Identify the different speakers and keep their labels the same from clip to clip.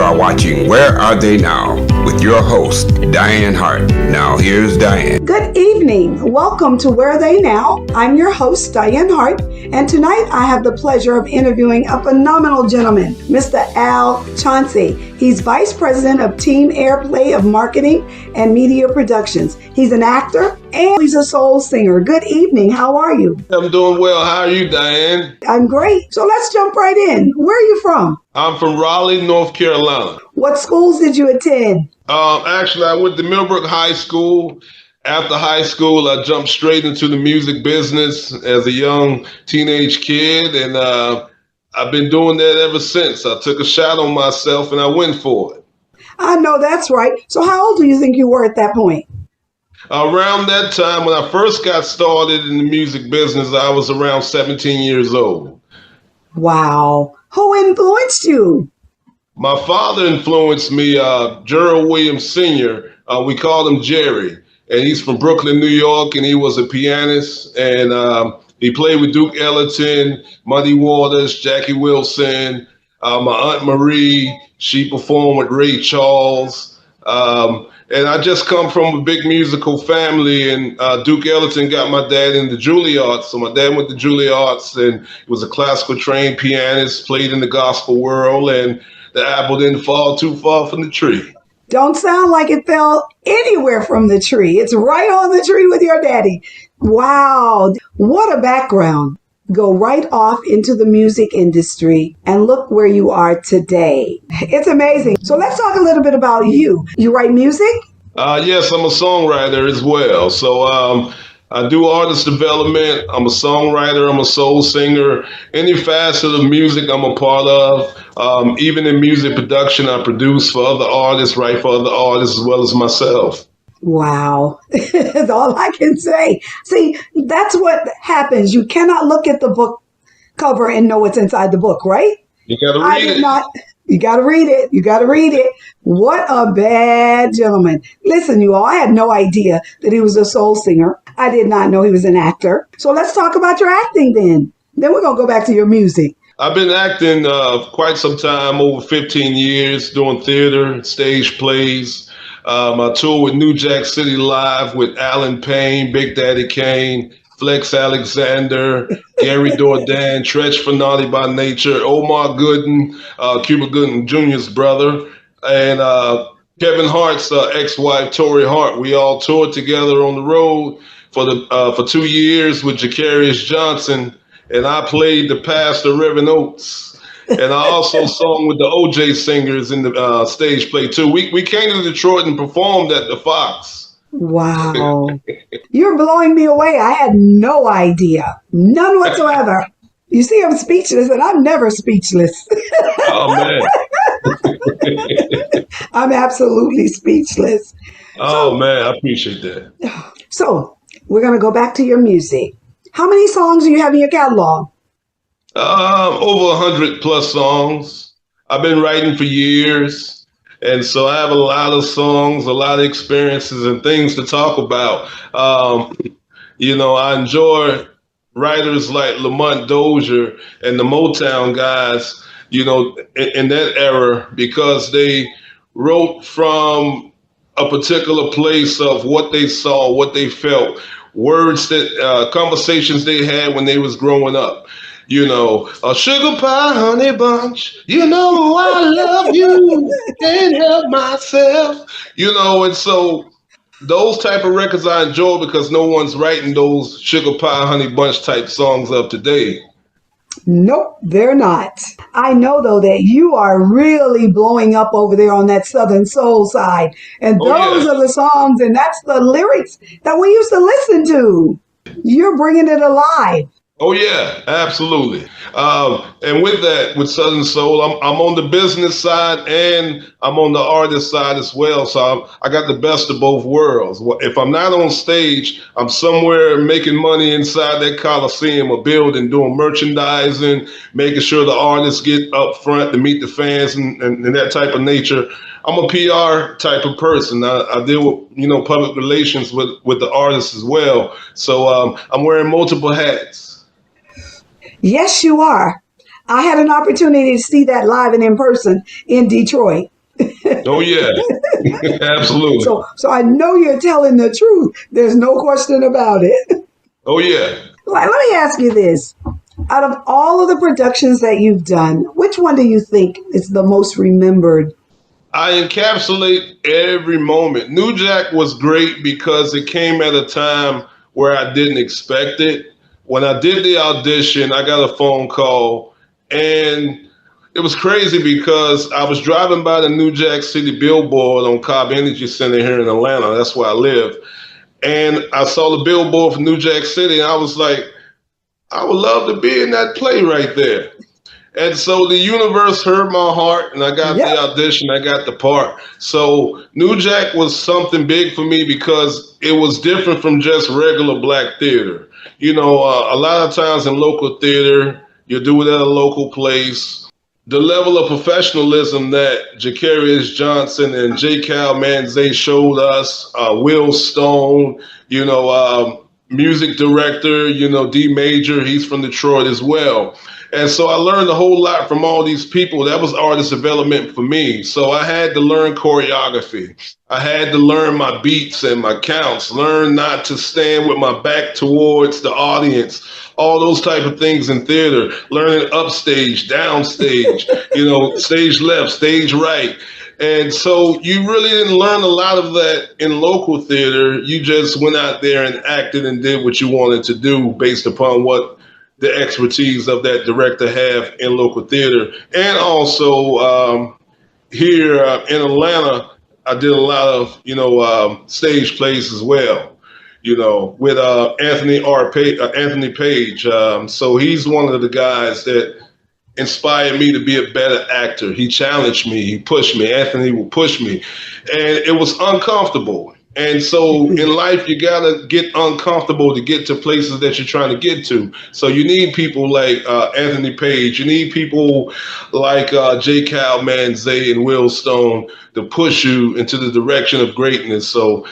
Speaker 1: are watching Where Are They Now with your host, Dianne Hart. Now here's Dianne.
Speaker 2: Good evening. Welcome to Where Are They Now? I'm your host, Dianne Hart, and tonight I have the pleasure of interviewing a phenomenal gentleman, Mr. Chauncy. He's Vice President of Team Airplay of Marketing and Media Productions. He's an actor and he's a soul singer. Good evening. How are you?
Speaker 3: I'm doing well. How are you, Dianne?
Speaker 2: I'm great. So let's jump right in. Where are you from?
Speaker 3: I'm from Raleigh, North Carolina.
Speaker 2: What schools did you attend?
Speaker 3: Actually, I went to Millbrook High School. After high school, I jumped straight into the music business as a young teenage kid, and I've been doing that ever since. I took a shot on myself, and I went for it.
Speaker 2: I know that's right. So how old do you think you were at that point?
Speaker 3: Around that time, when I first got started in the music business, I was around 17 years old.
Speaker 2: Wow. Who influenced you?
Speaker 3: My father influenced me, Gerald Williams Sr. We called him Jerry, and he's from Brooklyn, New York, and he was a pianist, and he played with Duke Ellington, Muddy Waters, Jackie Wilson, my Aunt Marie. She performed with Ray Charles. And I just come from a big musical family, and Duke Ellington got my dad into Juilliard. So my dad went to Juilliard and was a classical trained pianist, played in the gospel world, and the apple didn't fall too far from the tree.
Speaker 2: Don't sound like it fell anywhere from the tree. It's right on the tree with your daddy. Wow. What a background. Go right off into the music industry and look where you are today. It's amazing. So let's talk a little bit about you. You write music?
Speaker 3: Yes, I'm a songwriter as well. So I do artist development. I'm a songwriter. I'm a soul singer. Any facet of music I'm a part of. Even in music production, I produce for other artists, write for other artists as well as myself.
Speaker 2: Wow. That's all I can say. See, that's what happens. You cannot look at the book cover and know what's inside the book, right?
Speaker 3: You got to read it.
Speaker 2: You got to read it. You got to read it. What a bad gentleman. Listen, you all, I had no idea that he was a soul singer. I did not know he was an actor. So let's talk about your acting then. Then we're going to go back to your music.
Speaker 3: I've been acting quite some time, over 15 years, doing theater, stage plays. I toured with New Jack City Live with Alan Payne, Big Daddy Kane, Flex Alexander, Gary Dourdan, Tretch Finale by Nature, Omar Gooden, Cuba Gooden Jr.'s brother, and Kevin Hart's ex-wife, Tori Hart. We all toured together on the road for 2 years with Jacarius Johnson, and I played the pastor, Reverend Oates. And I also sung with the OJ Singers in the stage play, too. We came to Detroit and performed at the Fox.
Speaker 2: Wow. You're blowing me away. I had no idea. None whatsoever. You see, I'm speechless, and I'm never speechless.
Speaker 3: Oh, man.
Speaker 2: I'm absolutely speechless.
Speaker 3: Oh, man, I appreciate that.
Speaker 2: So we're going to go back to your music. How many songs do you have in your catalog?
Speaker 3: Over 100 plus songs. I've been writing for years, and so I have a lot of songs, a lot of experiences and things to talk about. I enjoy writers like Lamont Dozier and the Motown guys, in that era, because they wrote from a particular place of what they saw, what they felt, words that, conversations they had when they was growing up. A sugar pie, honey bunch, I love you, can't help myself, and so those type of records I enjoy because no one's writing those sugar pie, honey bunch type songs of today.
Speaker 2: Nope, they're not. I know, though, that you are really blowing up over there on that Southern Soul side. And those are the songs, and that's the lyrics that we used to listen to. You're bringing it alive.
Speaker 3: Oh, yeah, absolutely. And with that, with Southern Soul, I'm on the business side and I'm on the artist side as well. So I got the best of both worlds. If I'm not on stage, I'm somewhere making money inside that Coliseum or building, doing merchandising, making sure the artists get up front to meet the fans and that type of nature. I'm a PR type of person. I deal with, public relations with the artists as well. So I'm wearing multiple hats.
Speaker 2: Yes, you are. I had an opportunity to see that live and in person in Detroit.
Speaker 3: Oh, yeah. Absolutely.
Speaker 2: So I know you're telling the truth. There's no question about it.
Speaker 3: Oh, yeah.
Speaker 2: Let me ask you this. Out of all of the productions that you've done, which one do you think is the most remembered?
Speaker 3: I encapsulate every moment. New Jack was great because it came at a time where I didn't expect it. When I did the audition, I got a phone call, and it was crazy because I was driving by the New Jack City billboard on Cobb Energy Center here in Atlanta. That's where I live. And I saw the billboard for New Jack City, and I was like, I would love to be in that play right there. And so the universe heard my heart, and I got the audition, I got the part. So New Jack was something big for me because it was different from just regular black theater. You know, a lot of times in local theater, you do it at a local place. The level of professionalism that Jacarius Johnson and J. Cal Manzay showed us, Will Stone, you know, music director, you know, D Major, he's from Detroit as well. And so I learned a whole lot from all these people. That was artist development for me. So I had to learn choreography. I had to learn my beats and my counts, learn not to stand with my back towards the audience, all those type of things in theater, learning upstage, downstage, you know, stage left, stage right. And so you really didn't learn a lot of that in local theater. You just went out there and acted and did what you wanted to do based upon what the expertise of that director have in local theater. And also here in Atlanta, I did a lot of, you know, stage plays as well, you know, with Anthony Page. So he's one of the guys that inspired me to be a better actor. He challenged me, he pushed me. Anthony will push me. And it was uncomfortable. And so in life, you got to get uncomfortable to get to places that you're trying to get to. So you need people like Anthony Page. You need people like J. Cal Manzay and Will Stone to push you into the direction of greatness. So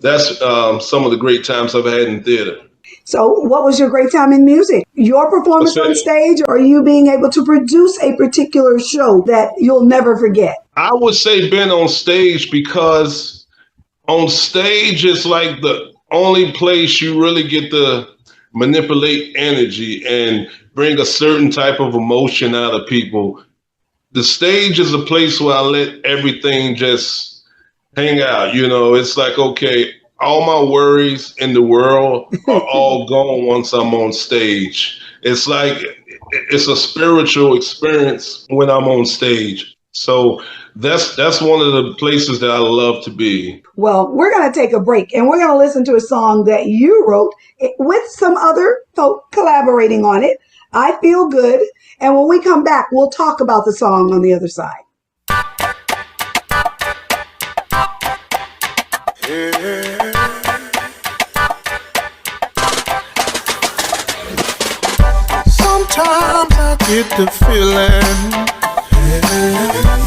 Speaker 3: that's some of the great times I've had in theater.
Speaker 2: So what was your great time in music? Your performance on stage, or you being able to produce a particular show that you'll never forget?
Speaker 3: I would say been on stage because on stage is like the only place you really get to manipulate energy and bring a certain type of emotion out of people. The stage is a place where I let everything just hang out. You know, it's like, okay, all my worries in the world are all gone once I'm on stage. It's like, it's a spiritual experience when I'm on stage. So that's one of the places that I love to be.
Speaker 2: Well, we're going to take a break and we're going to listen to a song that you wrote with some other folk collaborating on it. I Feel Good. And when we come back, we'll talk about the song on the other side.
Speaker 4: Sometimes I get the feeling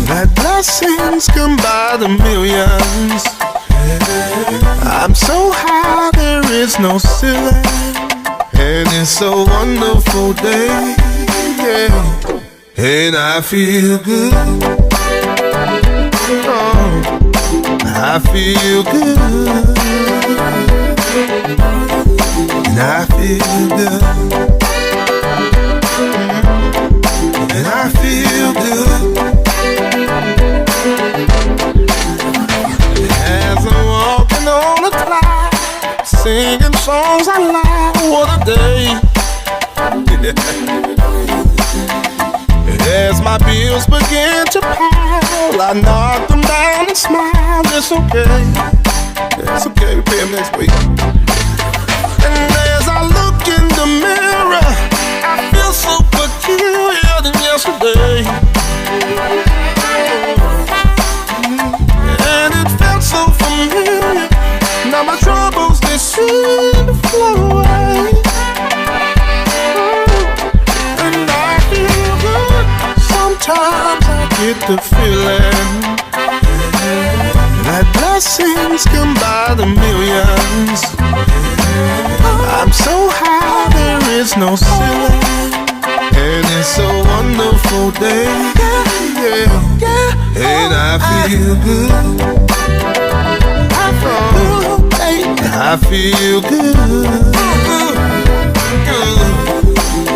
Speaker 4: that blessings come by the millions. I'm so high, there is no ceiling, and it's a wonderful day, yeah. And I feel good, oh, I feel good, and I feel good, and I feel good. As I'm walking on a cloud, singing songs I like, what a day. As my bills begin to pile, I knock them down and smile. It's okay, it's okay, we pay them next week. And as I look in the mirror, I feel so peculiar than yesterday. And it felt so familiar. Now my troubles, they seem to flow away. And I feel good. Sometimes I get the feeling that blessings come by the millions. I'm so high, there is no ceiling, and it's a wonderful day, yeah, and I feel good. I feel good,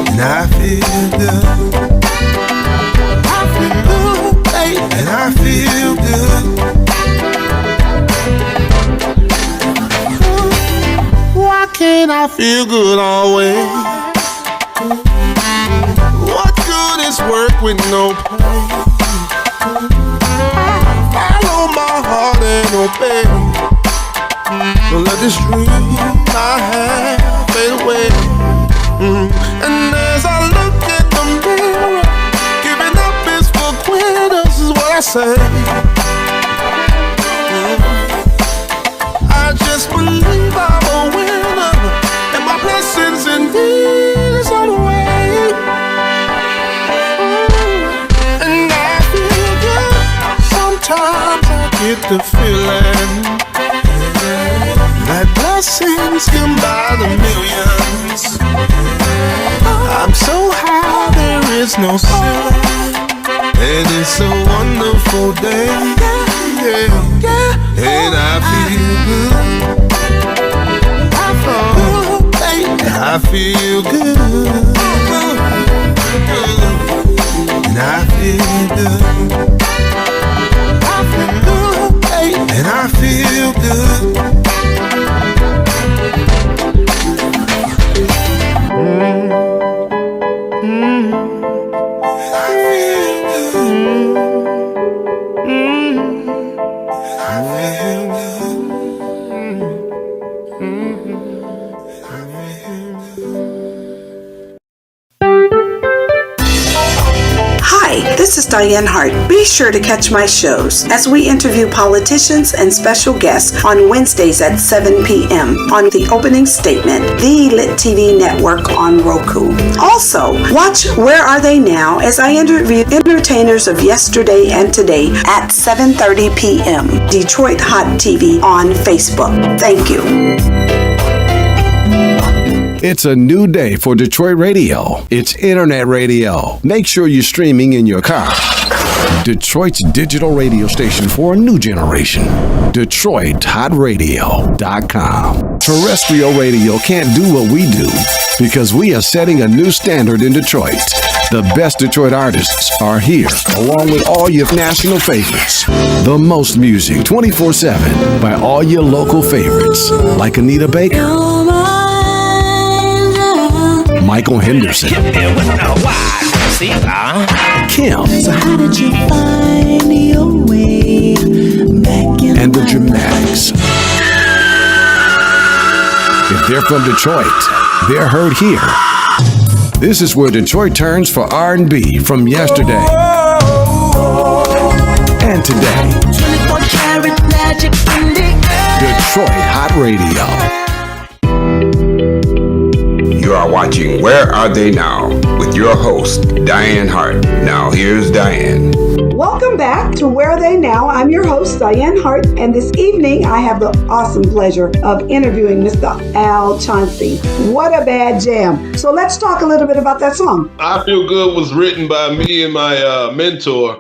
Speaker 4: and I feel good. And I feel good. Why can't I feel good always? What good is work with no play? Follow my heart and obey. Don't let this dream I have fade away. And as I look in the mirror, giving up is for quitters is what I say. I just believe I'm a winner, and my blessings indeed is on the way. And I feel good. Sometimes I get the feeling that blessings can buy the millions. I'm so high, there is no ceiling, and it's a wonderful day, yeah, and I feel good. I feel good, and I feel good. And I feel good.
Speaker 2: This is Dianne Hart. Be sure to catch my shows as we interview politicians and special guests on Wednesdays at 7 p.m. on The Opening Statement, the Lit TV network on Roku. Also, watch Where Are They Now as I interview entertainers of yesterday and today at 7:30 p.m. Detroit Hot TV on Facebook. Thank you.
Speaker 5: It's a new day for Detroit radio. It's internet radio. Make sure you're streaming in your car. Detroit's digital radio station for a new generation. DetroitHotRadio.com. Terrestrial radio can't do what we do because we are setting a new standard in Detroit. The best Detroit artists are here, along with all your national favorites. The most music 24/7 by all your local favorites, like Anita Baker, Michael Henderson, Kim,
Speaker 6: so how did you find your way back in
Speaker 5: and the Dramatics. If they're from Detroit, they're heard here. This is where Detroit turns for R&B from yesterday and today.
Speaker 6: 24-karat magic in the air.
Speaker 5: Detroit Hot Radio.
Speaker 1: You are watching Where Are They Now with your host, Dianne Hart. Now here's Dianne.
Speaker 2: Welcome back to Where Are They Now? I'm your host, Dianne Hart, and this evening I have the awesome pleasure of interviewing Mr. Al Chauncy. What a bad jam. So let's talk a little bit about that song.
Speaker 3: I Feel Good was written by me and my mentor,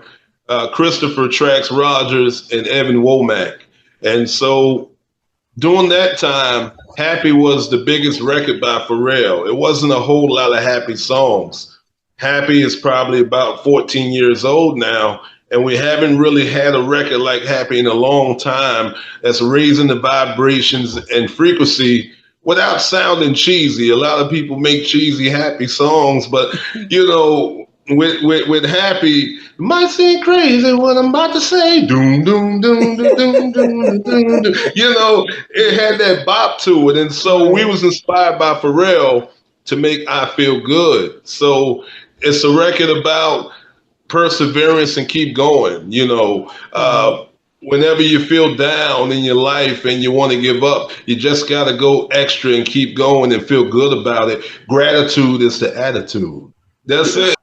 Speaker 3: Christopher Trax Rogers and Evan Womack. And so during that time, Happy was the biggest record by Pharrell. It wasn't a whole lot of Happy songs. Happy is probably about 14 years old now, and we haven't really had a record like Happy in a long time that's raising the vibrations and frequency without sounding cheesy. A lot of people make cheesy Happy songs, but you know, with Happy, it might seem crazy what I'm about to say. Doom, doom, doom, doom, doom, doom, doom, doom. You know, it had that bop to it. And so we was inspired by Pharrell to make I Feel Good. So it's a record about perseverance and keep going. You know, whenever you feel down in your life and you want to give up, you just got to go extra and keep going and feel good about it. Gratitude is the attitude. That's it.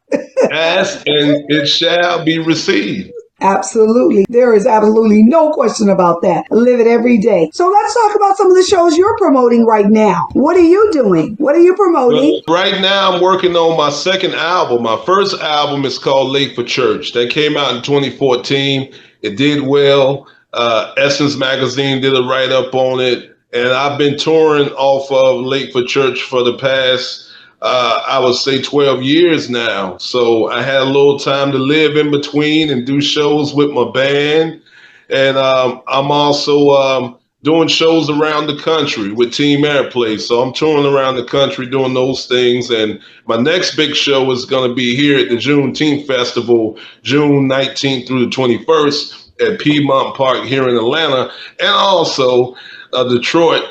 Speaker 3: Ask and it shall be received.
Speaker 2: Absolutely. There is absolutely no question about that. I live it every day. So let's talk about some of the shows you're promoting right now. What are you doing? What are you promoting?
Speaker 3: Well, right now, I'm working on my second album. My first album is called Late for Church. That came out in 2014. It did well. Essence Magazine did a write-up on it. And I've been touring off of Late for Church for the past I would say 12 years now. So I had a little time to live in between and do shows with my band. And I'm also doing shows around the country with Team Airplay. So I'm touring around the country doing those things. And my next big show is going to be here at the Juneteenth Festival, June 19th through the 21st at Piedmont Park here in Atlanta. And also Detroit.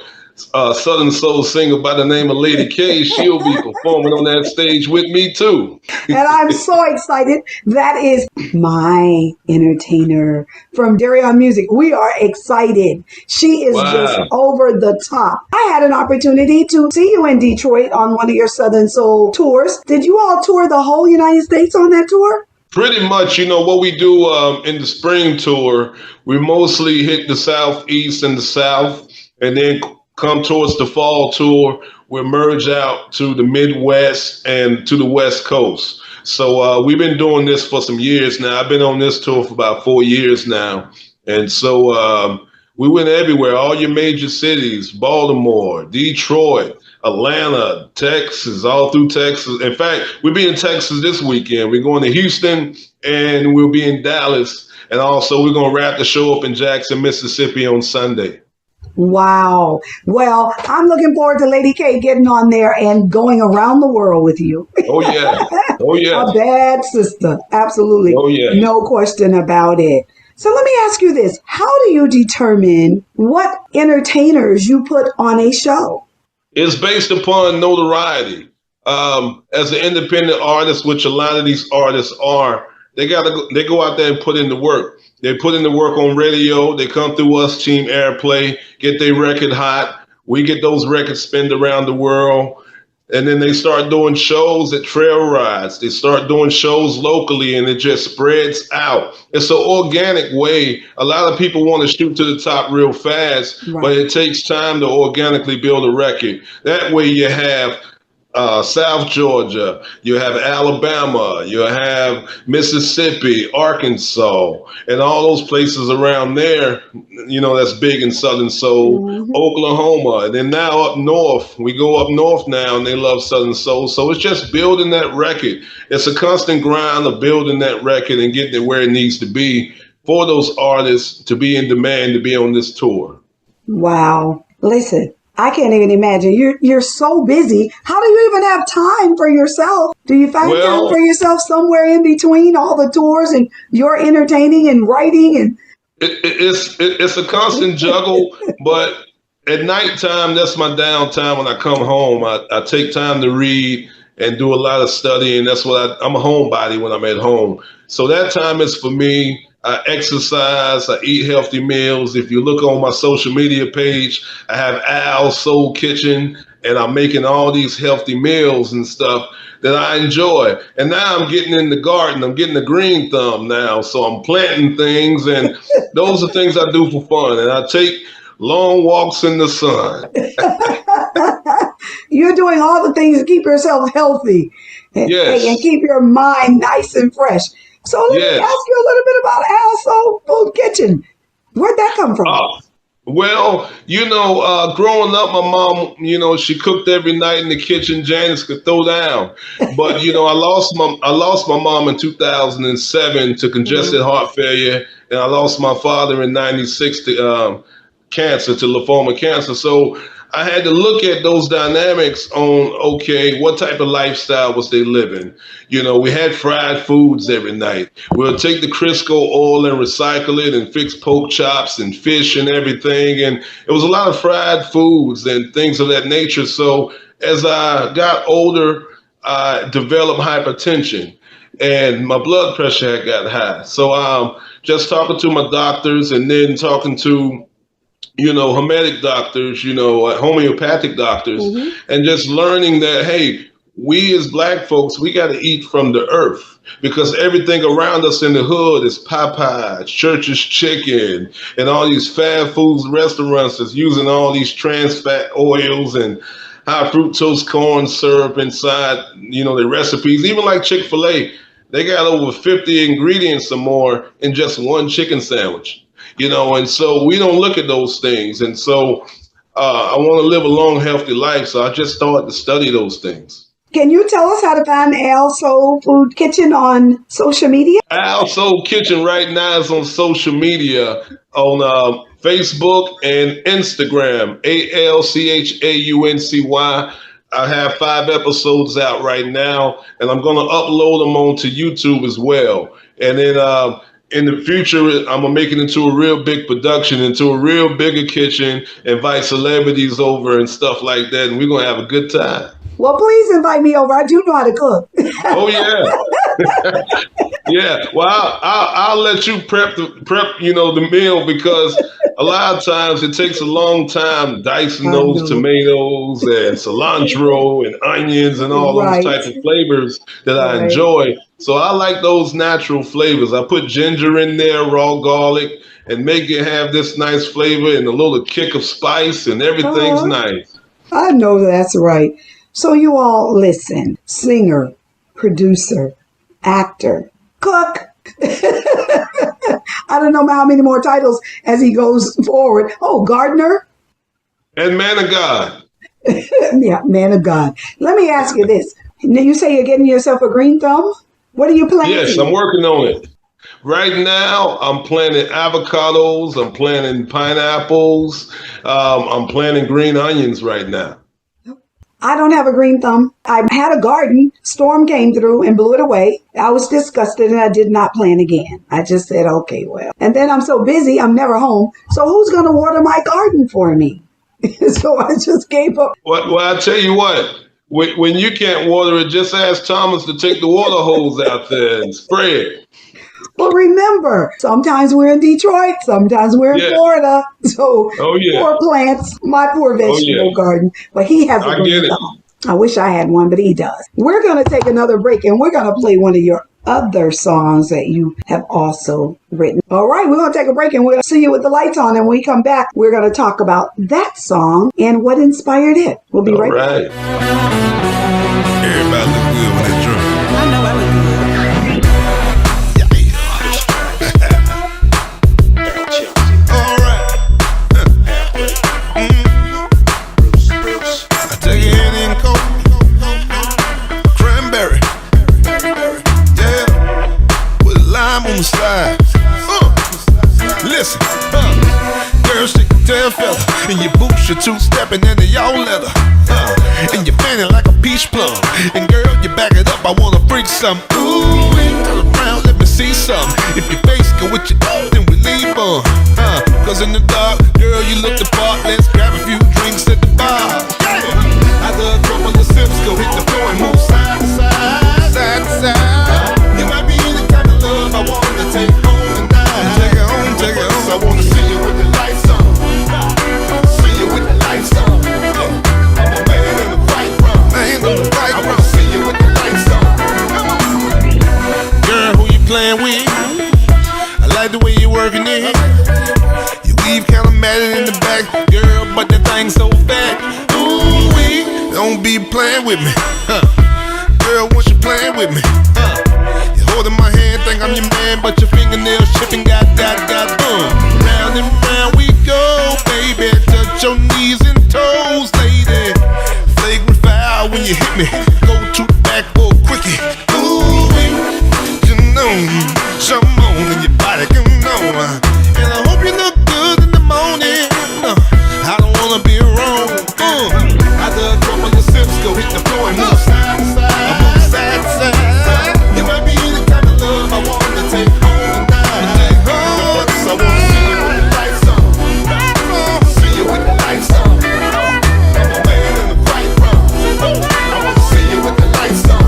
Speaker 3: Southern soul singer by the name of Lady K. She'll be performing on that stage with me too.
Speaker 2: And I'm so excited. That is my entertainer from Darion Music. We are excited. She is just over the top. I had an opportunity to see you in Detroit on one of your Southern Soul tours. Did you all tour the whole United States on that tour?
Speaker 3: Pretty much, what we do in the spring tour, we mostly hit the Southeast and the South, and then come towards the fall tour, we'll merge out to the Midwest and to the West Coast. So we've been doing this for some years now. I've been on this tour for about 4 years now. And so we went everywhere, all your major cities, Baltimore, Detroit, Atlanta, Texas, all through Texas. In fact, we'll be in Texas this weekend. We're going to Houston and we'll be in Dallas. And also we're going to wrap the show up in Jackson, Mississippi on Sunday.
Speaker 2: Wow. Well, I'm looking forward to Lady K getting on there and going around the world with you.
Speaker 3: Oh, yeah. Oh, yeah.
Speaker 2: A bad sister. Absolutely.
Speaker 3: Oh, yeah.
Speaker 2: No question about it. So let me ask you this. How do you determine what entertainers you put on a show?
Speaker 3: It's based upon notoriety. As an independent artist, which a lot of these artists are, they go out there and put in the work. They put in the work on radio. They come through us, Team Airplay, get their record hot. We get those records spinned around the world. And then they start doing shows at trail rides. They start doing shows locally, and it just spreads out. It's an organic way. A lot of people want to shoot to the top real fast, but it takes time to organically build a record. That way you have South Georgia, you have Alabama, you have Mississippi, Arkansas, and all those places around there, that's big in Southern Soul, Oklahoma. And then now up north, we go up north now and they love Southern Soul. So it's just building that record. It's a constant grind of building that record and getting it where it needs to be for those artists to be in demand to be on this tour.
Speaker 2: Wow. Listen. I can't even imagine. You're so busy. How do you even have time for yourself? Do you find time for yourself somewhere in between all the tours and your entertaining and writing? And
Speaker 3: it's a constant juggle, but at nighttime, that's my downtime. When I come home, I take time to read and do a lot of studying. That's what I'm a homebody when I'm at home. So that time is for me. I exercise, I eat healthy meals. If you look on my social media page, I have Al's Soul Kitchen, and I'm making all these healthy meals and stuff that I enjoy. And now I'm getting in the garden. I'm getting a green thumb now. So I'm planting things, and those are things I do for fun. And I take long walks in the sun.
Speaker 2: You're doing all the things to keep yourself healthy and keep your mind nice and fresh. So let me ask you a little bit about Al's Soul Kitchen. Where'd that come from?
Speaker 3: Well, growing up, my mom, she cooked every night in the kitchen. Janice could throw down. But, I lost my mom in 2007 to congestive heart failure. And I lost my father in 96 to cancer, to lymphoma cancer. So I had to look at those dynamics on, what type of lifestyle was they living? We had fried foods every night. We'll take the Crisco oil and recycle it and fix pork chops and fish and everything. And it was a lot of fried foods and things of that nature. So as I got older, I developed hypertension and my blood pressure had got high. So just talking to my doctors and then talking to Hermetic doctors, homeopathic doctors, and just learning that, hey, we as black folks, we got to eat from the earth, because everything around us in the hood is Popeyes, Church's Chicken, and all these fast foods restaurants that's using all these trans fat oils and high fructose corn syrup inside, their recipes. Even like Chick-fil-A, they got over 50 ingredients or more in just one chicken sandwich, and so we don't look at those things. And so I want to live a long, healthy life. So I just started to study those things.
Speaker 2: Can you tell us how to find Al Soul Food Kitchen on social media? Al
Speaker 3: Soul Kitchen right now is on social media on Facebook and Instagram, ALCHAUNCY. I have 5 episodes out right now, and I'm going to upload them onto YouTube as well. And then in the future, I'm going to make it into a real big production, into a real bigger kitchen, invite celebrities over and stuff like that, and we're going to have a good time.
Speaker 2: Well, please invite me over. I do know how to cook.
Speaker 3: Oh, yeah. Yeah. Well, I'll let you prep the meal, because a lot of times it takes a long time dicing those tomatoes and cilantro and onions and all those types of flavors that I enjoy. So I like those natural flavors. I put ginger in there, raw garlic, and make it have this nice flavor and a little kick of spice, and everything's nice.
Speaker 2: I know that's right. So you all listen, singer, producer, actor, cook. I don't know how many more titles as he goes forward. Oh, gardener.
Speaker 3: And man of God.
Speaker 2: Yeah, man of God. Let me ask you this. You say you're getting yourself a green thumb? What are you planting?
Speaker 3: Yes, I'm working on it. Right now, I'm planting avocados. I'm planting pineapples. I'm planting green onions right now.
Speaker 2: I don't have a green thumb. I had a garden. Storm came through and blew it away. I was disgusted and I did not plant again. I just said, okay, well. And then I'm so busy, I'm never home. So who's going to water my garden for me? So I just gave up.
Speaker 3: Well, I tell you what. When you can't water it, just ask Thomas to take the water hose out there and spray it.
Speaker 2: Well, remember, sometimes we're in Detroit, sometimes we're in Florida. So poor plants, my poor vegetable garden. But he has a green thumb. I wish I had one, but he does. We're going to take another break, and we're going to play one of your other songs that you have also written. All right, we're going to take a break, and we'll see you with the lights on. And when we come back, we're going to talk about that song and what inspired it. We'll be right back.
Speaker 4: Everybody look good when they drunk.
Speaker 6: I know I look good.
Speaker 4: All right. I take your hand in cold. Cranberry. Yeah. With a lime on the side. Listen. Girl, shake your tail feather. And your boots, you're two-stepping into y'all leather. And you're fanning like a peach plum. And girl, you back it up, I wanna freak some. Ooh, turn around, let me see some. If your face go with your then we leave on. Cause in the dark, girl, you look the part. Let's grab a few drinks at the bar. I love couple of sips, go hit the floor and move side to side. Side to side. You might be the kind of love I want to take home tonight. Take it home, take it home. I wanna see you with the lights on. See you with the lights on. I'm a man in the right run. Man in the right run. I wanna see you with the lights on. Girl, who you playing with? I like the way you working it. You weave kinda matted in the back, girl, but that thing's so fat. Ooh, don't be playing with me, girl. Once you playing with me, you holding my hand, think I'm your man, but your fingernails chipping, got. Round and round we go, baby. Touch your knees and toes, lady. Flagrant foul when you hit me. Go to the back for a quickie. Ooh, you know, some on in your body, come on. And I hope you look good in the morning. I don't wanna be wrong. I love couple of sips, go hit the floor and move side to side. I'm on side to side. You might be the kind of love I want to take home tonight. Take home. So I wanna see you with the lights on. See you with the lights on. I'm a man in the right run. I wanna see you with the lights on.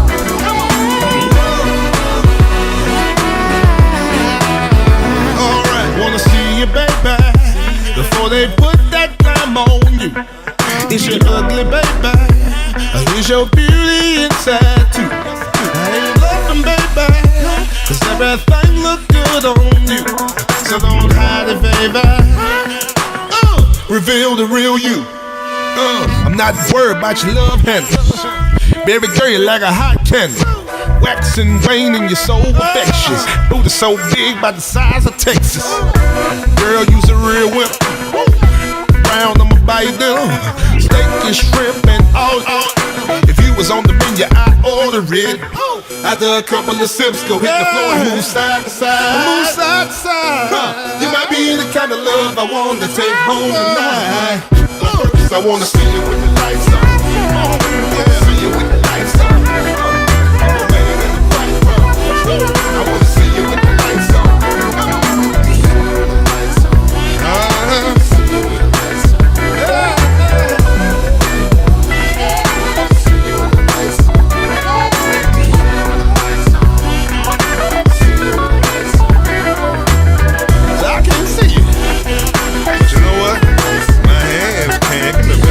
Speaker 4: Alright, wanna see you, baby, before they put that time on you. It's your ugly baby. Here's your beauty inside too. I ain't bluffing, baby, 'cause everything look good on you. So don't hide it, baby. Reveal the real you. I'm not worried about your love handles. Baby girl, you like a hot candle. Waxing vein in your soul affections. Booty so big about the size of Texas. Girl, you's a real wimp. Round, I'ma buy you dinner. Steak and shrimp and all. If you was on the menu, I'd order it. After a couple of sips, go hit the floor and move side to side. Move side to side. You might be the kind of love I want to take home tonight. But first, I wanna see you with the lights on. Yeah, see you with the lights on. I wanna see you with the lights on. I can't see you, but you know what? My hands can't come back.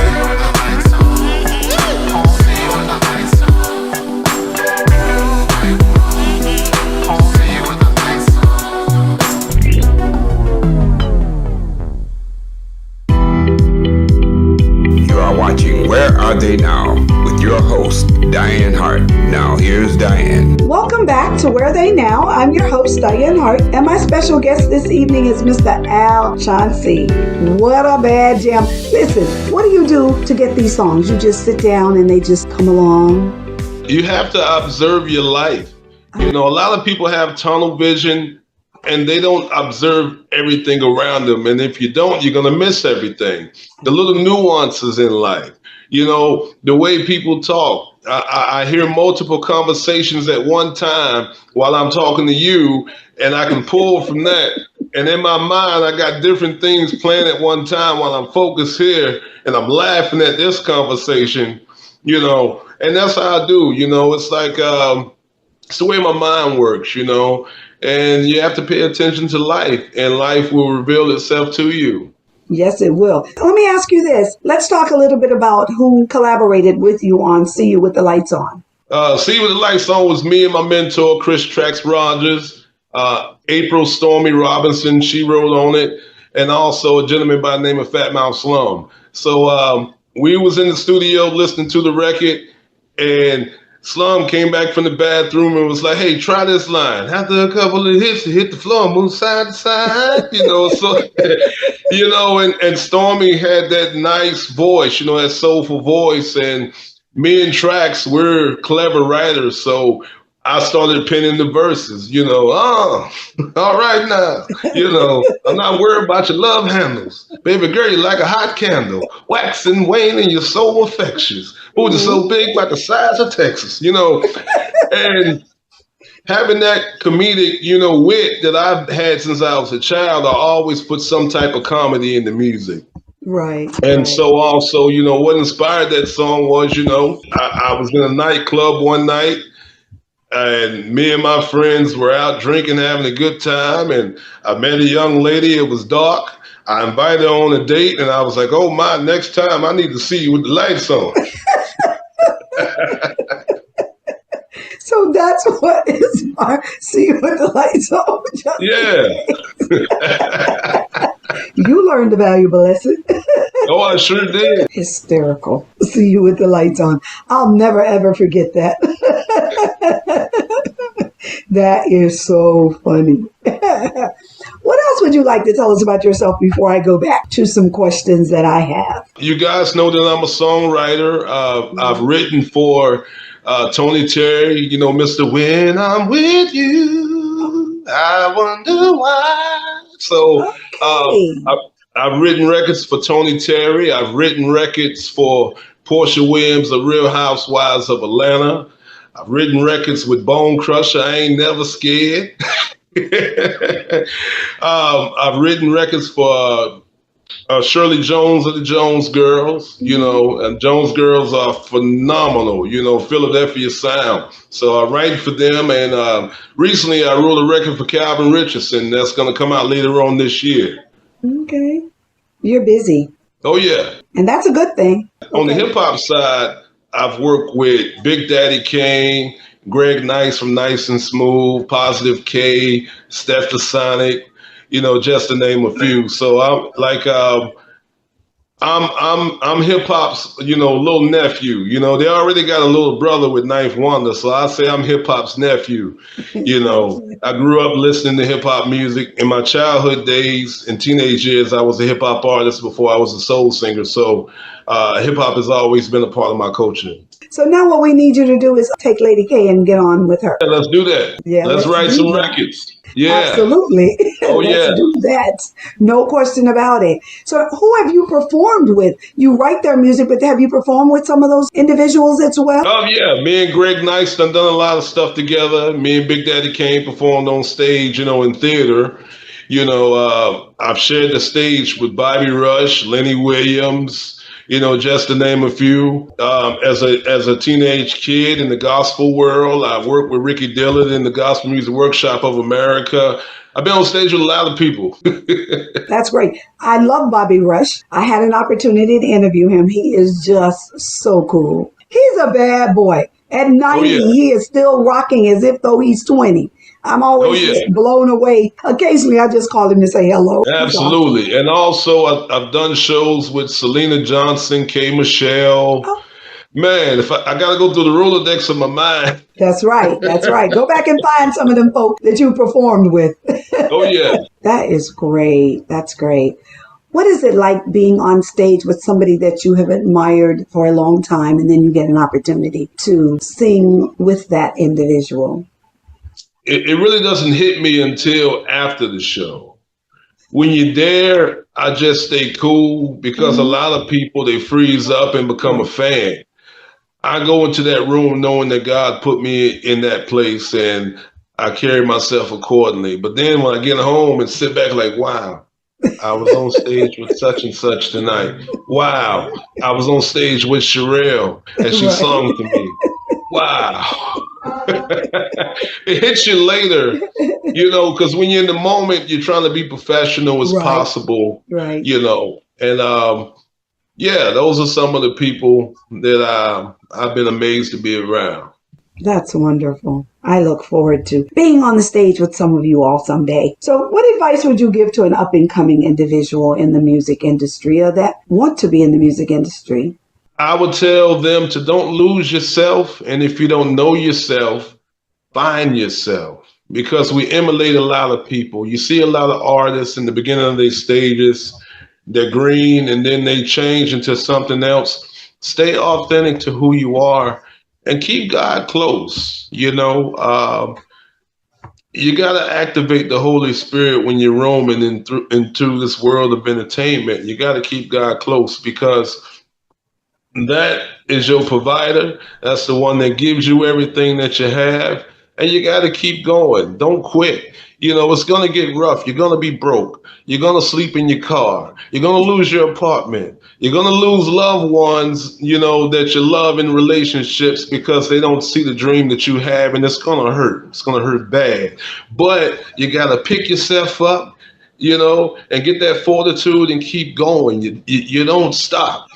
Speaker 1: Watching Where Are They Now with your host, Dianne Hart. Now, here's Dianne.
Speaker 2: Welcome back to Where Are They Now? I'm your host, Dianne Hart, and my special guest this evening is Mr. Chauncy. What a bad jam. Listen, what do you do to get these songs? You just sit down and they just come along?
Speaker 3: You have to observe your life. You know, a lot of people have tunnel vision and they don't observe everything around them. And if you don't, you're going to miss everything. The little nuances in life, you know, the way people talk. I hear multiple conversations at one time while I'm talking to you, and I can pull from that. And in my mind, I got different things playing at one time while I'm focused here, and I'm laughing at this conversation, you know, and that's how I do, you know, it's like, it's the way my mind works, you know. And you have to pay attention to life, and life will reveal itself to you.
Speaker 2: Yes, it will. Let me ask you this. Let's talk a little bit about who collaborated with you on See You With the Lights On.
Speaker 3: See You With the Lights On was me and my mentor, Chris Trax Rogers. April Stormy Robinson, she wrote on it. And also a gentleman by the name of Fat Mouth Slum. So we was in the studio listening to the record, and Slum came back from the bathroom and was like, hey, try this line. After a couple of hits, you hit the floor, move side to side, you know. So, you know, and Stormy had that nice voice, you know, that soulful voice. And me and Trax, we're clever writers. So I started penning the verses, you know. Oh, all right now, you know, I'm not worried about your love handles. Baby girl, you like a hot candle. Waxing, waning, you're so infectious. Booty so big like the size of Texas, you know. And having that comedic, you know, wit that I've had since I was a child, I always put some type of comedy in the music.
Speaker 2: Right.
Speaker 3: And so also, you know, what inspired that song was, you know, I was in a nightclub one night, and me and my friends were out drinking, having a good time. And I met a young lady. It was dark. I invited her on a date, and I was like, oh, my, next time I need to see you with the lights on.
Speaker 2: So that's what inspired See You With the Lights On.
Speaker 3: Yeah.
Speaker 2: You learned a valuable lesson.
Speaker 3: Oh, I sure did.
Speaker 2: Hysterical. See You With the Lights On. I'll never, ever forget that. That is so funny. What else would you like to tell us about yourself before I go back to some questions that I have?
Speaker 3: You guys know that I'm a songwriter. I've written for Tony Terry, you know, Mr. When I'm With You, I Wonder Why. So I've written records for Tony Terry. I've written records for Portia Williams, The Real Housewives of Atlanta. I've written records with Bone Crusher, I Ain't Never Scared. I've written records for Shirley Jones of the Jones Girls, you know, and Jones Girls are phenomenal, you know, Philadelphia sound. So I write for them, and recently I wrote a record for Calvin Richardson that's going to come out later on this year.
Speaker 2: Okay. You're busy.
Speaker 3: Oh, yeah.
Speaker 2: And that's a good thing.
Speaker 3: On the hip-hop side, I've worked with Big Daddy Kane, Greg Nice from Nice and Smooth, Positive K, Steph the Sonic, just to name a few. So I'm like, I'm hip hop's, little nephew. They already got a little brother with Ninth Wonder, so I say I'm hip hop's nephew. I grew up listening to hip hop music in my childhood days and teenage years. I was a hip hop artist before I was a soul singer. So hip hop has always been a part of my culture.
Speaker 2: So now what we need you to do is take Lady K and get on with her.
Speaker 3: Yeah, let's do that.
Speaker 2: Yeah,
Speaker 3: let's write some records. Yeah.
Speaker 2: Absolutely.
Speaker 3: Oh,
Speaker 2: Let's
Speaker 3: yeah.
Speaker 2: do that. No question about it. So who have you performed with? You write their music, but have you performed with some of those individuals as well?
Speaker 3: Oh, yeah. Me and Greg Nice done a lot of stuff together. Me and Big Daddy Kane performed on stage, in theater. I've shared the stage with Bobby Rush, Lenny Williams, just to name a few. As a teenage kid in the gospel world, I've worked with Ricky Dillard in the Gospel Music Workshop of America. I've been on stage with a lot of people.
Speaker 2: That's great. I love Bobby Rush. I had an opportunity to interview him. He is just so cool. He's a bad boy. At 90, He is still rocking as if though he's 20. I'm always just blown away. Occasionally, I just call him to say hello.
Speaker 3: Absolutely. And also, I've done shows with Selena Johnson, K. Michelle. Oh. Man, if I got to go through the Rolodex of my mind.
Speaker 2: That's right. That's right. Go back and find some of them folk that you performed with.
Speaker 3: Oh, yeah.
Speaker 2: That is great. That's great. What is it like being on stage with somebody that you have admired for a long time and then you get an opportunity to sing with that individual?
Speaker 3: It really doesn't hit me until after the show. When you're there, I just stay cool because a lot of people, they freeze up and become a fan. I go into that room knowing that God put me in that place and I carry myself accordingly. But then when I get home and sit back like, wow, I was on stage with such and such tonight. Wow, I was on stage with Sherelle and she sung to me. Wow. It hits you later, because when you're in the moment, you're trying to be professional as possible, and those are some of the people that I've been amazed to be around.
Speaker 2: That's wonderful. I look forward to being on the stage with some of you all someday. So what advice would you give to an up-and-coming individual in the music industry or that want to be in the music industry?
Speaker 3: I would tell them to don't lose yourself. And if you don't know yourself, find yourself, because we emulate a lot of people. You see a lot of artists in the beginning of their stages, they're green and then they change into something else. Stay authentic to who you are and keep God close. You got to activate the Holy Spirit when you're roaming into this world of entertainment. You got to keep God close because that is your provider. That's the one that gives you everything that you have. And you got to keep going. Don't quit. It's going to get rough. You're going to be broke. You're going to sleep in your car. You're going to lose your apartment. You're going to lose loved ones, that you love in relationships because they don't see the dream that you have. And it's going to hurt. It's going to hurt bad. But you got to pick yourself up, and get that fortitude and keep going. You don't stop.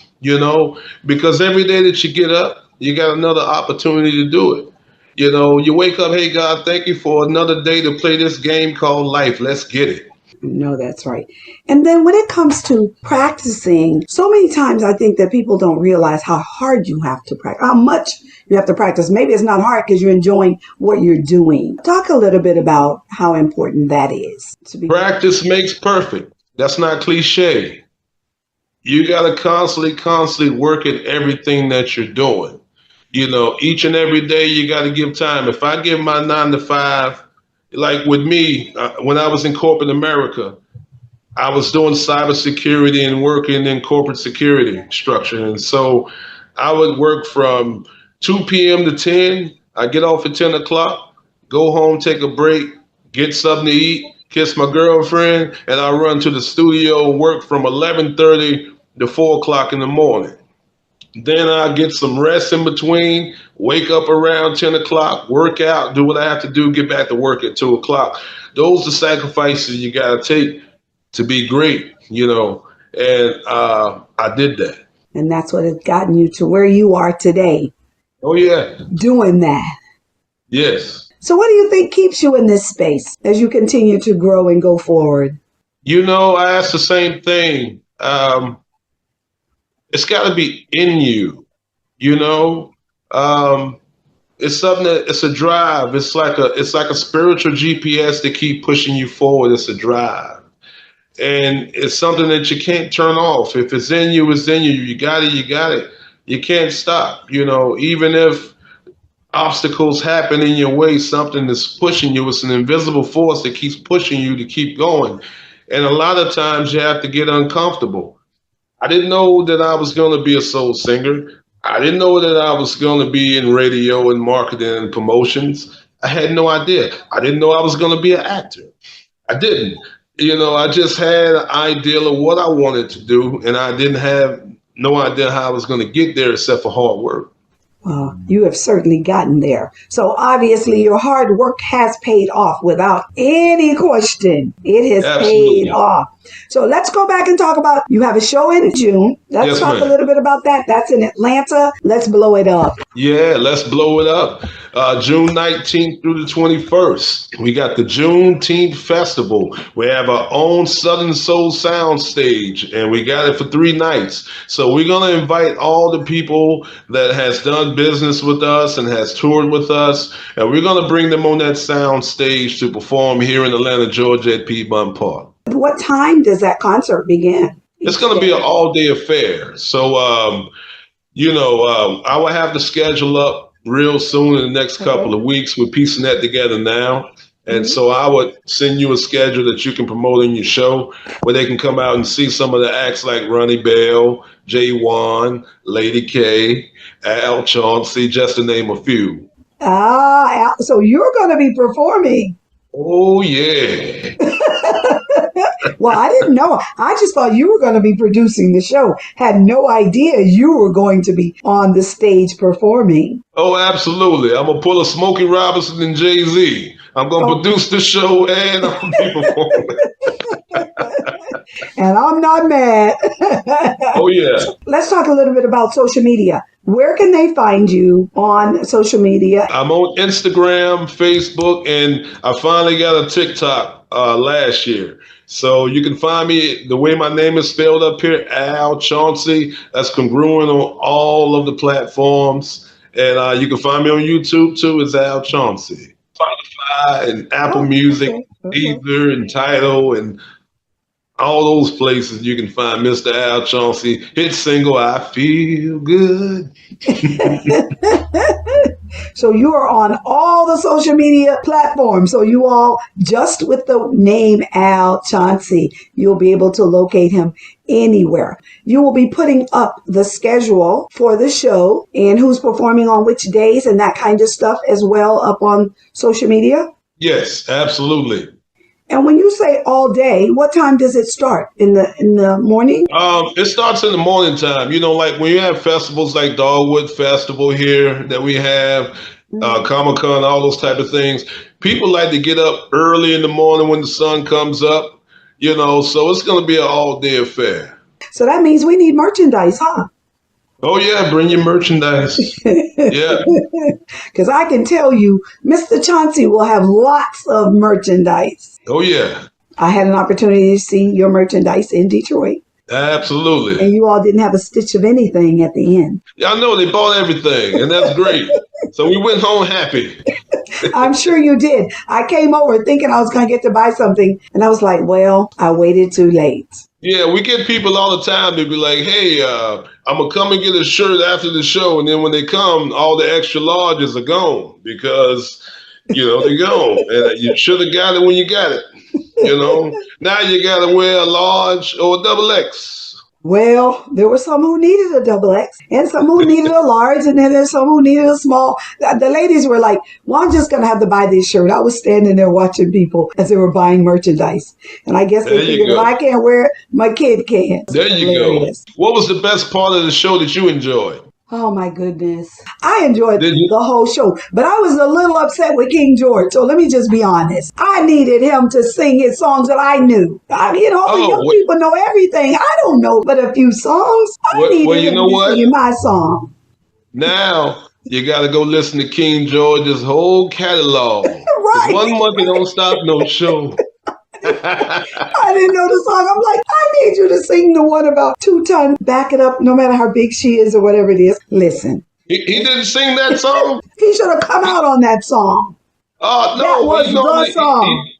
Speaker 3: Because every day that you get up, you got another opportunity to do it. You wake up, hey, God, thank you for another day to play this game called life. Let's get it.
Speaker 2: No, that's right. And then when it comes to practicing, so many times I think that people don't realize how hard you have to practice, how much you have to practice. Maybe it's not hard because you're enjoying what you're doing. Talk a little bit about how important that is.
Speaker 3: Practice makes perfect. That's not cliche. You got to constantly work at everything that you're doing. Each and every day you got to give time. If I give my 9 to 5, like with me, when I was in corporate America, I was doing cybersecurity and working in corporate security structure. And so I would work from 2 p.m. to 10. I get off at 10 o'clock, go home, take a break, get something to eat, kiss my girlfriend, and I run to the studio, work from 11:30 to 4 o'clock in the morning. Then I get some rest in between, wake up around 10 o'clock, work out, do what I have to do, get back to work at 2 o'clock. Those are sacrifices you got to take to be great, and I did that.
Speaker 2: And that's what has gotten you to where you are today.
Speaker 3: Oh, yeah.
Speaker 2: Doing that.
Speaker 3: Yes.
Speaker 2: So what do you think keeps you in this space as you continue to grow and go forward?
Speaker 3: I asked the same thing. It's got to be in you, you know. It's something it's a drive. It's like a spiritual GPS that keep pushing you forward. It's a drive. And it's something that you can't turn off. If it's in you, it's in you. You got it, you got it. You can't stop, even if obstacles happen in your way, something that's pushing you. It's an invisible force that keeps pushing you to keep going. And a lot of times you have to get uncomfortable. I didn't know that I was going to be a soul singer. I didn't know that I was going to be in radio and marketing and promotions. I had no idea. I didn't know I was going to be an actor. I didn't. I just had an idea of what I wanted to do, and I didn't have no idea how I was going to get there except for hard work.
Speaker 2: Well, you have certainly gotten there. So obviously your hard work has paid off without any question. It has
Speaker 3: Absolutely.
Speaker 2: paid off. So let's go back and talk about, you have a show in June. Let's talk a little bit about that. That's in Atlanta. Let's blow it up.
Speaker 3: Yeah, let's blow it up. June 19th through the 21st. We got the Juneteenth Festival. We have our own Southern Soul Sound stage, and we got it for 3 nights. So we're going to invite all the people that has done business with us and has toured with us, and we're going to bring them on that sound stage to perform here in Atlanta, Georgia at Piedmont Park.
Speaker 2: What time does that concert begin?
Speaker 3: It's going to be an all-day affair. So, I will have the schedule up real soon in the next couple of weeks. We're piecing that together now. And so I would send you a schedule that you can promote in your show where they can come out and see some of the acts like Ronnie Bell, J1, Lady K, Al Chauncy, just to name a few.
Speaker 2: So you're going to be performing.
Speaker 3: Oh, yeah.
Speaker 2: Well, I didn't know. I just thought you were going to be producing the show. Had no idea you were going to be on the stage performing.
Speaker 3: Oh, absolutely. I'm going to pull a Smokey Robinson and Jay-Z. I'm going to produce the show and I'm going to be performing.
Speaker 2: And I'm not mad.
Speaker 3: Oh, yeah.
Speaker 2: Let's talk a little bit about social media. Where can they find you on social media?
Speaker 3: I'm on Instagram, Facebook, and I finally got a TikTok last year. So you can find me the way my name is spelled up here, Al Chauncy. That's congruent on all of the platforms. And you can find me on YouTube, too. It's Al Chauncy. Spotify and Apple Music, Deezer and Tidal and all those places you can find Mr. Al Chauncy. Hit single, I Feel Good.
Speaker 2: So you are on all the social media platforms. So you all, just with the name Al Chauncy, you'll be able to locate him anywhere. You will be putting up the schedule for the show and who's performing on which days and that kind of stuff as well up on social media?
Speaker 3: Yes, absolutely.
Speaker 2: And when you say all day, what time does it start? In the morning?
Speaker 3: It starts in the morning time. Like when you have festivals like Dogwood Festival here that we have, Comic-Con, all those type of things. People like to get up early in the morning when the sun comes up, so it's going to be an all-day affair.
Speaker 2: So that means we need merchandise, huh?
Speaker 3: Oh, yeah, bring your merchandise. Yeah.
Speaker 2: Because I can tell you, Mr. Chauncy will have lots of merchandise.
Speaker 3: Oh, yeah.
Speaker 2: I had an opportunity to see your merchandise in Detroit.
Speaker 3: Absolutely.
Speaker 2: And you all didn't have a stitch of anything at the end.
Speaker 3: Yeah, I know. They bought everything, and that's great. So we went home happy.
Speaker 2: I'm sure you did. I came over thinking I was going to get to buy something, and I was like, well, I waited too late.
Speaker 3: Yeah, we get people all the time to be like, hey, I'm going to come and get a shirt after the show. And then when they come, all the extra larges are gone because, they're gone. And you should have got it when you got it. Now you got to wear a large or a double X.
Speaker 2: Well, there were some who needed a double X and some who needed a large, and then there's some who needed a small. The ladies were like, well, I'm just going to have to buy this shirt. I was standing there watching people as they were buying merchandise. And I guess they figured if I can't wear it, my kid can.
Speaker 3: There you go. What was the best part of the show that you enjoyed?
Speaker 2: Oh my goodness. I enjoyed
Speaker 3: Did you?
Speaker 2: the whole show, but I was a little upset with King George. So let me just be honest. I needed him to sing his songs that I knew. All the
Speaker 3: Oh,
Speaker 2: young people know everything. I don't know but a few songs. I
Speaker 3: well,
Speaker 2: needed
Speaker 3: you
Speaker 2: him
Speaker 3: know
Speaker 2: to be
Speaker 3: what?
Speaker 2: singing my song.
Speaker 3: Now you got to go listen to King George's whole catalog. Because
Speaker 2: Right.
Speaker 3: one monkey don't stop no show.
Speaker 2: I didn't know the song. I'm like, I need you to sing the one about 2 tons, back it up, no matter how big she is or whatever it is. Listen,
Speaker 3: He didn't sing that song?
Speaker 2: he should have come out on that song.
Speaker 3: Oh
Speaker 2: That
Speaker 3: no,
Speaker 2: was the song.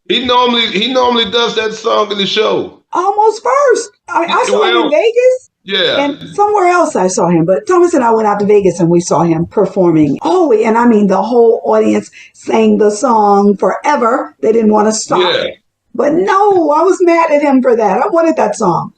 Speaker 3: he normally does that song in the show.
Speaker 2: Almost first. I saw him in
Speaker 3: Well,
Speaker 2: Vegas.
Speaker 3: yeah.
Speaker 2: And somewhere else I saw him, but Thomas and I went out to Vegas and we saw him performing. Oh, and I mean, the whole audience sang the song forever. They didn't want to stop.
Speaker 3: Yeah.
Speaker 2: But no, I was mad at him for that. I wanted that song.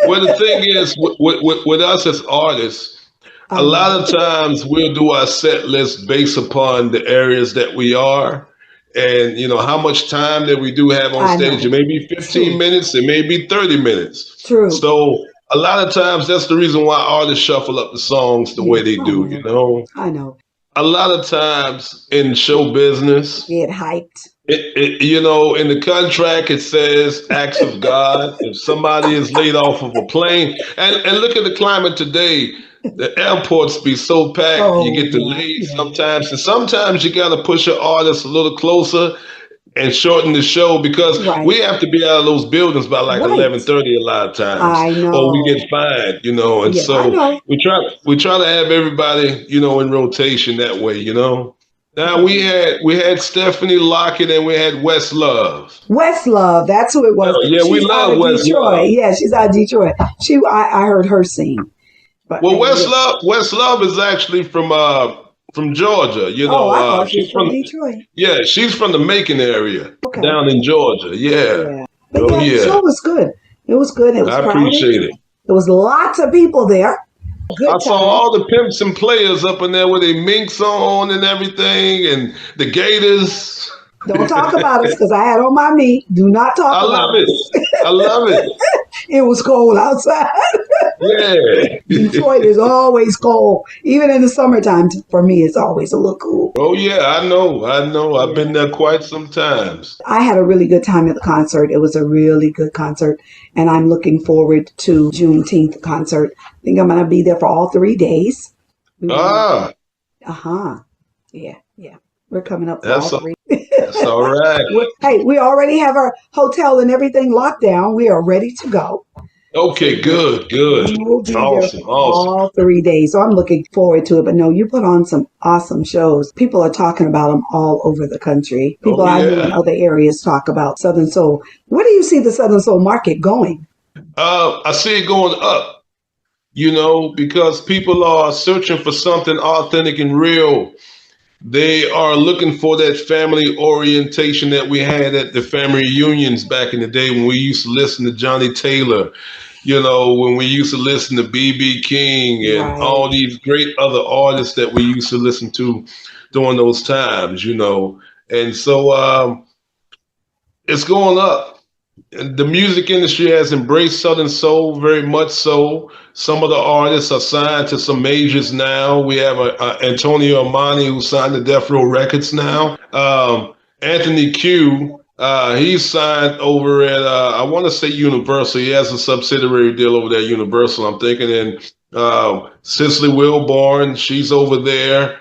Speaker 3: Well, the thing is, with us as artists, a lot of times we'll do our set list based upon the areas that we are. And, how much time that we do have on stage. It may be 15 minutes, it may be 30 minutes.
Speaker 2: True.
Speaker 3: So a lot of times that's the reason why artists shuffle up the songs the way they do,
Speaker 2: I know.
Speaker 3: A lot of times in show business,
Speaker 2: Get hyped.
Speaker 3: in the contract, it says acts of God. If somebody is laid off of a plane, and look at the climate today, the airports be so packed, you get delayed sometimes. And sometimes you got to push your artist a little closer and shorten the show because we have to be out of those buildings by like 11:30 a lot of times.
Speaker 2: I know.
Speaker 3: Or we get fined, and so we try to have everybody, in rotation that way, Now we had Stephanie Lockett and we had Questlove.
Speaker 2: Questlove, that's who it was.
Speaker 3: Yeah, we love Questlove.
Speaker 2: Detroit. Yeah, she's out of Detroit. I heard her sing. But
Speaker 3: well, Questlove is actually from Georgia.
Speaker 2: I thought she was from Detroit.
Speaker 3: Yeah, she's from the Macon area down in Georgia. Yeah.
Speaker 2: But the show was good. It was good. It was
Speaker 3: I appreciate it.
Speaker 2: There was lots of people there.
Speaker 3: I saw all the pimps and players up in there with their minks on and everything, and the Gators.
Speaker 2: Don't talk about us because I had on my meat. Do not talk about it.
Speaker 3: I love it.
Speaker 2: It was cold outside.
Speaker 3: Yeah.
Speaker 2: Detroit is always cold. Even in the summertime, for me, it's always a little cool.
Speaker 3: Oh, yeah, I know. I've been there quite some times.
Speaker 2: I had a really good time at the concert. It was a really good concert. And I'm looking forward to Juneteenth concert. I think I'm going to be there for all 3 days. Yeah. We're coming up for all 3.
Speaker 3: That's all right.
Speaker 2: Hey, we already have our hotel and everything locked down. We are ready to go.
Speaker 3: Okay, good.
Speaker 2: We'll be
Speaker 3: Awesome.
Speaker 2: there all 3 days. So I'm looking forward to it. But no, you put on some awesome shows. People are talking about them all over the country. People I know in other areas talk about Southern Soul. Where do you see the Southern Soul market going?
Speaker 3: I see it going up, because people are searching for something authentic and real. They are looking for that family orientation that we had at the family reunions back in the day when we used to listen to Johnny Taylor, when we used to listen to B.B. King and all these great other artists that we used to listen to during those times, And so it's going up. The music industry has embraced Southern Soul very much so. Some of the artists are signed to some majors now. We have Antonio Amani who signed to Death Row Records now. Anthony Q, he's signed over at, I want to say Universal. He has a subsidiary deal over there at Universal, I'm thinking. And Cicely Wilborn, she's over there,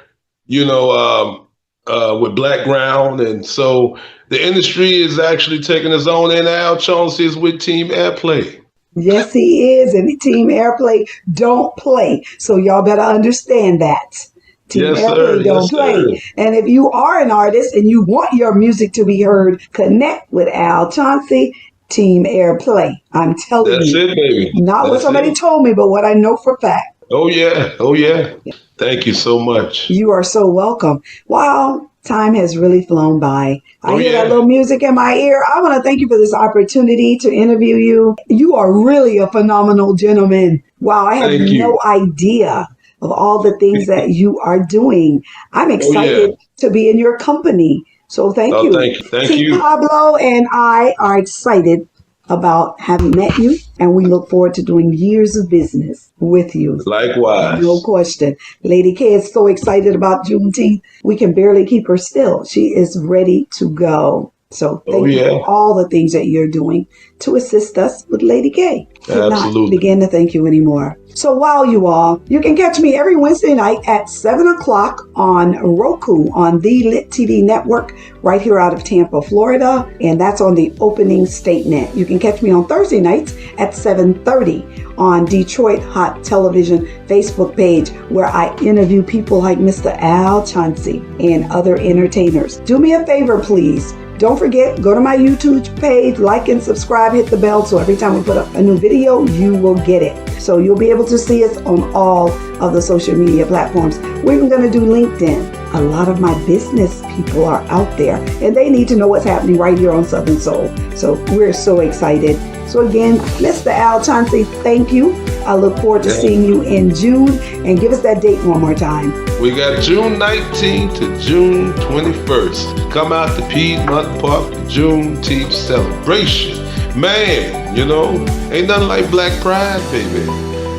Speaker 3: with Blackground. And so the industry is actually taking its own, and now Chauncy is with Team Airplay.
Speaker 2: Yes, he is. And Team Airplay don't play. So y'all better understand that. Team Airplay don't play. And if you are an artist and you want your music to be heard, connect with Al Chauncy, Team Airplay. I'm telling you.
Speaker 3: That's it, baby.
Speaker 2: Not what somebody told me, but what I know for fact.
Speaker 3: Oh, yeah. Thank you so much.
Speaker 2: You are so welcome. Wow. Time has really flown by. I hear that little music in my ear. I want to thank you for this opportunity to interview you. You are really a phenomenal gentleman. Wow, I had no idea of all the things that you are doing. I'm excited to be in your company. So thank you.
Speaker 3: Thank you.
Speaker 2: Pablo and I are excited about having met you, and we look forward to doing years of business with you.
Speaker 3: Likewise.
Speaker 2: No question. Lady K is so excited about Juneteenth. We can barely keep her still. She is ready to go. So thank you for all the things that you're doing to assist us with Lady K. Could not begin to thank you anymore. So wow, you all, you can catch me every Wednesday night at 7 o'clock on Roku on the Lit TV network right here out of Tampa, Florida. And that's on the opening statement. You can catch me on Thursday nights at 7:30 on Detroit Hot Television Facebook page, where I interview people like Mr. Al Chauncy and other entertainers. Do me a favor, please. Don't forget, go to my YouTube page, like and subscribe, hit the bell, so every time we put up a new video, you will get it. So you'll be able to see us on all of the social media platforms. We're even going to do LinkedIn. A lot of my business people are out there, and they need to know what's happening right here on Southern Soul. So we're so excited. So again, Mr. Al Chauncy, thank you. I look forward to seeing you in June. And give us that date one more time.
Speaker 3: We got June 19th to June 21st. Come out to Piedmont Park for Juneteenth celebration. Man, you know, ain't nothing like Black Pride, baby.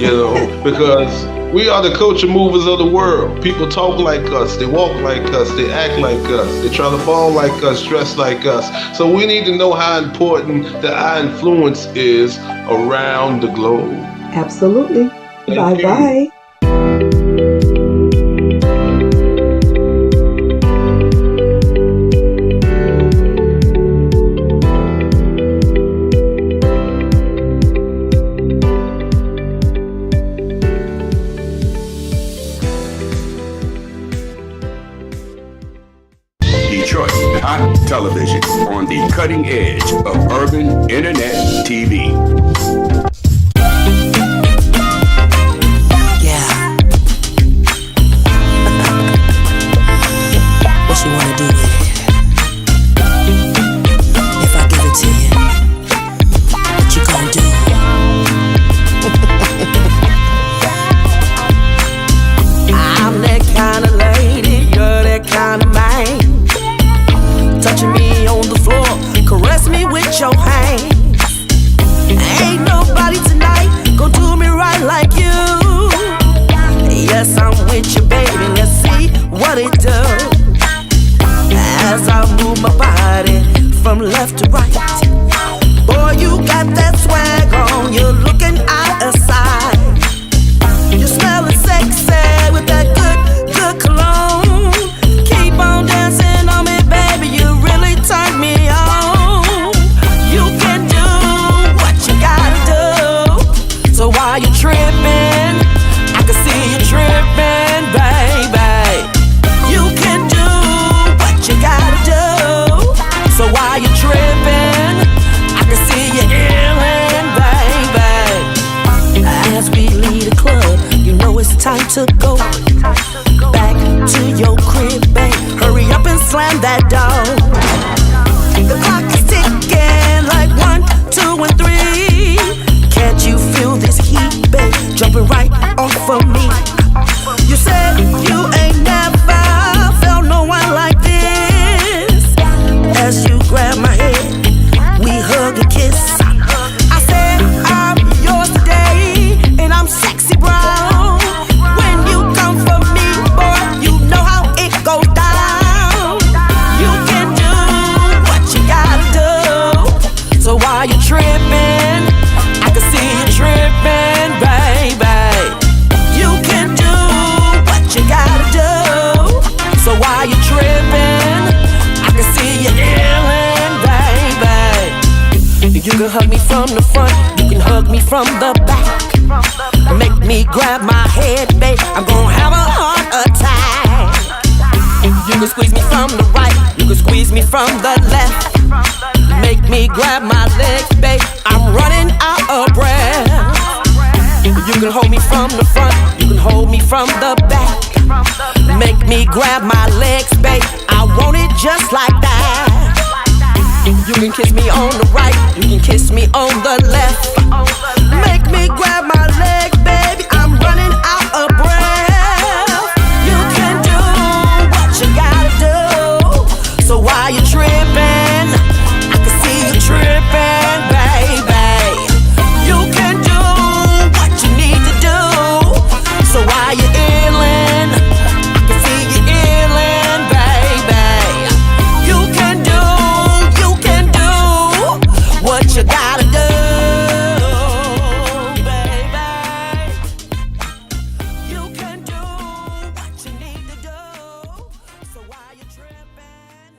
Speaker 3: You know, because we are the culture movers of the world. People talk like us, they walk like us, they act like us, they try to ball like us, dress like us. So we need to know how important that our influence is around the globe.
Speaker 2: Absolutely. Bye-bye.
Speaker 1: Detroit Hot Television on the cutting edge of urban internet TV.
Speaker 6: What you wanna do with it? If I give it to you, what you gonna do? I'm that kind of lady, you're that kind of man. Touching me on the floor, caress me with your hands. Ain't nobody tonight gonna do me right like you. Yes, I'm with you, baby, let's see what it does. As I move my body from left to right, boy, you got that swag on, you're looking out of sight. You're smelling sexy with that good cologne. Keep on dancing on me, baby, you really turn me on. You can do what you gotta do. So while you're tripping, I can see you tripping, baby. You can do what you gotta do. So while you're tripping, I can see you illin', baby. As we leave the club, you know it's time to go back to your crib, babe. Hurry up and slam that door. The clock is ticking like 1, 2, and 3. Can't you feel this heat, babe, jumping right off of me? You said you ain't never felt no one like this. As you grab my head, we hug and kiss. I said I'm yours today, and I'm sexy brown. When you come for me, boy, you know how it goes down. You can do what you gotta do. So while you're tripping, I can see you tripping, baby. You can do what you gotta do. So while you're tripping, I can see you illin', baby. You can hug me from the front, you can hug me from the back. Make me grab my head, babe, I'm gonna have a heart attack. You can squeeze me from the right, you can squeeze me from the left. Make me grab my legs, babe, I'm running out of breath. You can hold me from the front, you can hold me from the back. Make me grab my legs, babe, I want it just like that. You can kiss me on the right, you can kiss me on the left. Make me grab my legs, baby, I'm running out of breath. You can do what you gotta do. So while you're tripping, I can see you tripping, baby. you gotta do, baby. You can do what you need to do. So why you tripping?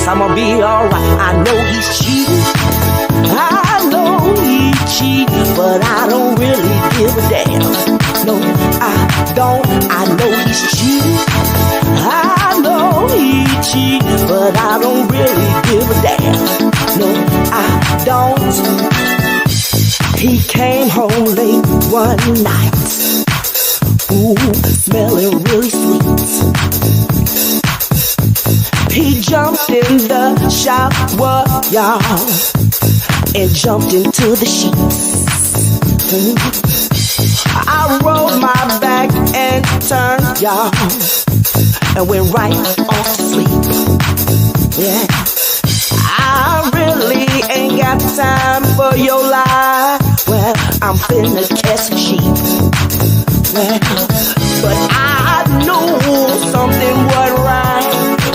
Speaker 7: I'ma be alright. I know he's cheating, I know he cheating, but I don't really give a damn. No, I don't. I know he's cheating, I know he cheating, but I don't really give a damn. No, I don't. He came home late one night, ooh, smelling really sweet. He jumped in the shower, y'all, and jumped into the sheets. I rolled my back and turned, y'all, and went right off to sleep. Yeah, I really ain't got time for your lie. Well, I'm finna catch some sheep. Well, but I knew something wasn't right.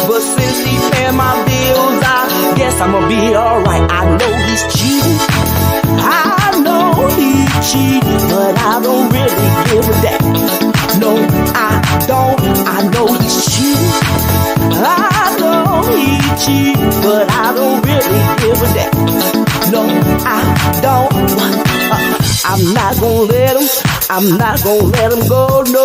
Speaker 7: But since he paid my bills, I guess I'ma be alright. I know he's cheating, I know he cheating, but I don't really give a damn. No, I don't. I know he's cheating, I know he cheating, but I don't really give a damn. No, I don't. I'm not gonna let him go, no.